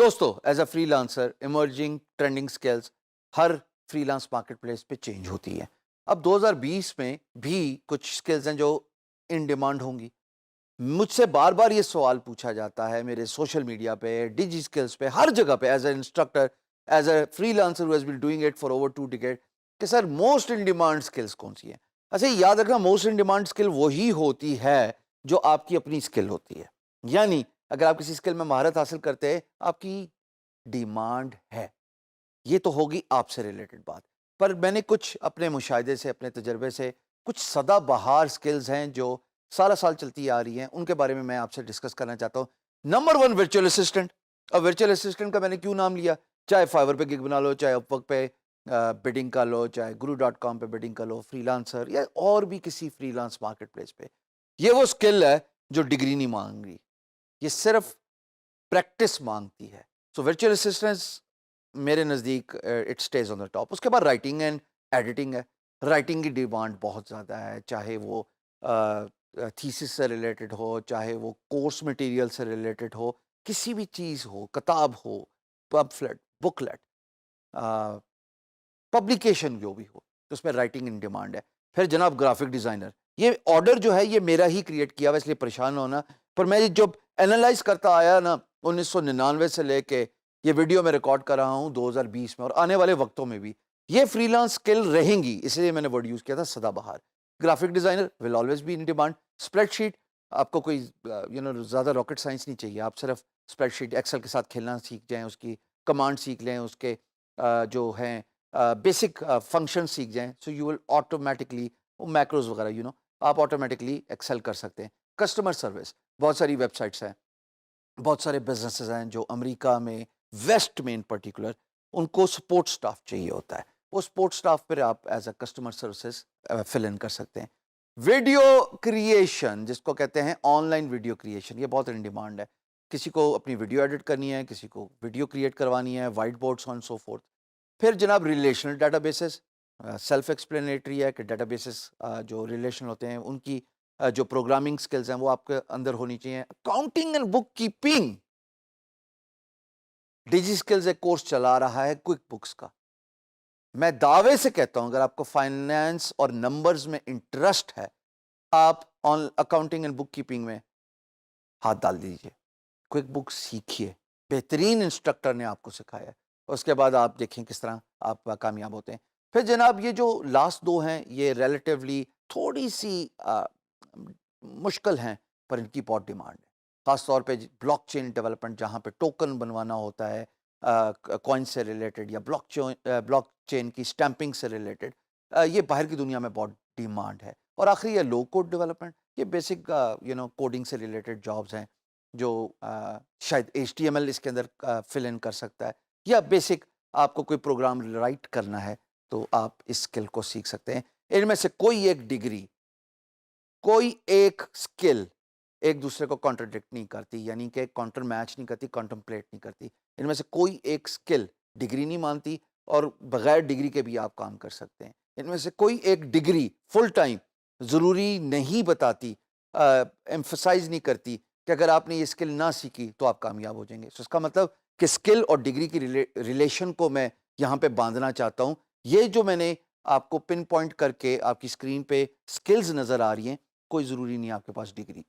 دوستو as a free lancer emerging trending skills Hare free lance market place پہ change ہوتی ہے. اب 2020 میں بھی کچھ سکلز ہیں جو ان ڈیمانڈ ہوں گی. مجھ سے بار بار یہ سوال پوچھا جاتا ہے میرے سوشل میڈیا پہ, ڈیجی سکلز پہ, ہر جگہ پہ, as a instructor, as a free lancer who has been doing it for over 2 decade, کہ سر موسٹ ان ڈیمانڈ سکلز کون سی ہیں. اچھا یاد رکھنا, موسٹ ان ڈیمانڈ سکل وہی ہوتی ہے جو آپ کی اپنی سکل ہوتی ہے. یعنی اگر آپ کسی سکل میں مہارت حاصل کرتے ہیں, آپ کی ڈیمانڈ ہے. یہ تو ہوگی آپ سے ریلیٹڈ بات, پر میں نے کچھ اپنے مشاہدے سے, اپنے تجربے سے, کچھ سدا بہار سکلز ہیں جو سالہ سال چلتی آ رہی ہیں, ان کے بارے میں آپ سے ڈسکس کرنا چاہتا ہوں. Number 1, virtual assistant. اب ورچوئل اسسٹنٹ کا میں نے کیوں نام لیا؟ چاہے فائور پہ گگ بنا لو, چاہے اپ ورک پہ بڈنگ کا لو, چاہے guru.com پہ بڈنگ کا لو, فری لانسر یا اور بھی کسی فری لانس مارکیٹ پلیس پہ, یہ وہ سکل ہے جو ڈگری نہیں مانگ رہی, یہ صرف پریکٹس مانگتی ہے. سو ورچوئل اسسٹنٹ میرے نزدیک it stays on the top. اس کے بعد رائٹنگ اینڈ ایڈیٹنگ ہے. رائٹنگ کی ڈیمانڈ بہت زیادہ ہے, چاہے وہ تھیسس سے ریلیٹڈ ہو, چاہے وہ کورس مٹیریل سے ریلیٹڈ ہو, کسی بھی چیز ہو, کتاب ہو, پمفلٹ, بکلیٹ, پبلیکیشن جو بھی ہو, تو اس میں رائٹنگ ان ڈیمانڈ ہے. پھر جناب گرافک ڈیزائنر, یہ آرڈر جو ہے یہ میرا ہی کریٹ کیا ہوا, اس لیے پریشان ہونا, پر میں جب اینالائز کرتا آیا نا 1999 سے لے کے یہ ویڈیو میں ریکارڈ کر رہا ہوں 2020 میں, اور آنے والے وقتوں میں بھی یہ فری لانس سکل رہیں گی, اس لیے میں نے ورڈ یوز کیا تھا سدا بہار. Graphic designer will always be in demand. Spreadsheet, آپ کو کوئی زیادہ راکٹ سائنس نہیں چاہیے, آپ صرف اسپریڈ شیٹ ایکسل کے ساتھ کھیلنا سیکھ جائیں, اس کی کمانڈ سیکھ لیں, اس کے جو ہیں بیسک فنکشن سیکھ جائیں, so you will automatically, macros وغیرہ آپ آٹومیٹکلی ایکسل کر سکتے ہیں. کسٹمر سروس, بہت ساری ویب سائٹس ہیں, بہت سارے بزنسز ہیں جو امریکہ میں, ویسٹ میں ان پرٹیکولر, ان کو سپورٹ سٹاف چاہیے ہوتا ہے. وہ سپورٹ سٹاف پر آپ ایز اے کسٹمر سروسز فل ان کر سکتے ہیں. ویڈیو کریشن, جس کو کہتے ہیں آن لائن ویڈیو کریشن, یہ بہت ان ڈیمانڈ ہے. کسی کو اپنی ویڈیو ایڈٹ کرنی ہے, کسی کو ویڈیو کریٹ کروانی ہے, whiteboards and so forth. پھر جناب relational databases, self explanatory ہے کہ ڈیٹا بیسز جو ریلیشن ہوتے ہیں ان کی جو پروگرامنگ سکلز ہیں وہ آپ کے اندر ہونی چاہیے. Accounting and book keeping, Digi skills ایک کورس چلا رہا ہے کوئک بکس کا. میں دعوے سے کہتا ہوں اگر آپ کو فائنینس اور نمبرز میں انٹرسٹ ہے, آپ اکاؤنٹنگ اینڈ بک کیپنگ میں ہاتھ ڈال دیجئے. کوئک بک سیکھیے, بہترین انسٹرکٹر نے آپ کو سکھایا ہے, اس کے بعد آپ دیکھیں کس طرح آپ کامیاب ہوتے ہیں. پھر جناب یہ جو لاسٹ 2 ہیں یہ ریلیٹیولی تھوڑی سی مشکل ہیں, پر ان کی بہت ڈیمانڈ ہے. خاص طور پہ بلاک چین ڈیولپمنٹ, جہاں پہ ٹوکن بنوانا ہوتا ہے کوائن سے ریلیٹڈ, یا بلاک چین کی اسٹیمپنگ سے ریلیٹڈ, یہ باہر کی دنیا میں بہت ڈیمانڈ ہے. اور آخری یہ لو کوڈ ڈیولپمنٹ, یہ بیسک کوڈنگ سے ریلیٹڈ جابز ہیں جو شاید HTML اس کے اندر فل ان کر سکتا ہے, یا بیسک آپ کو کوئی پروگرام رائٹ کرنا ہے تو آپ اس سکل کو سیکھ سکتے ہیں. ان میں سے کوئی ایک ڈگری, کوئی ایک سکل ایک دوسرے کو کانٹرڈکٹ نہیں کرتی, یعنی کہ کانٹر میچ نہیں کرتی, کانٹمپلیٹ نہیں کرتی. ان میں سے کوئی ایک سکل ڈگری نہیں مانتی, اور بغیر ڈگری کے بھی آپ کام کر سکتے ہیں. ان میں سے کوئی ایک ڈگری فل ٹائم ضروری نہیں بتاتی, ایمفسائز نہیں کرتی کہ اگر آپ نے یہ سکل نہ سیکھی تو آپ کامیاب ہو جائیں گے. اس کا مطلب کہ سکل اور ڈگری کی ریلیشن کو میں یہاں پہ باندھنا چاہتا ہوں. یہ جو میں نے آپ کو پن پوائنٹ کر کے آپ کی اسکرین پہ سکلز نظر آ رہی ہیں, کوئی ضروری نہیں آپ کے پاس ڈگری.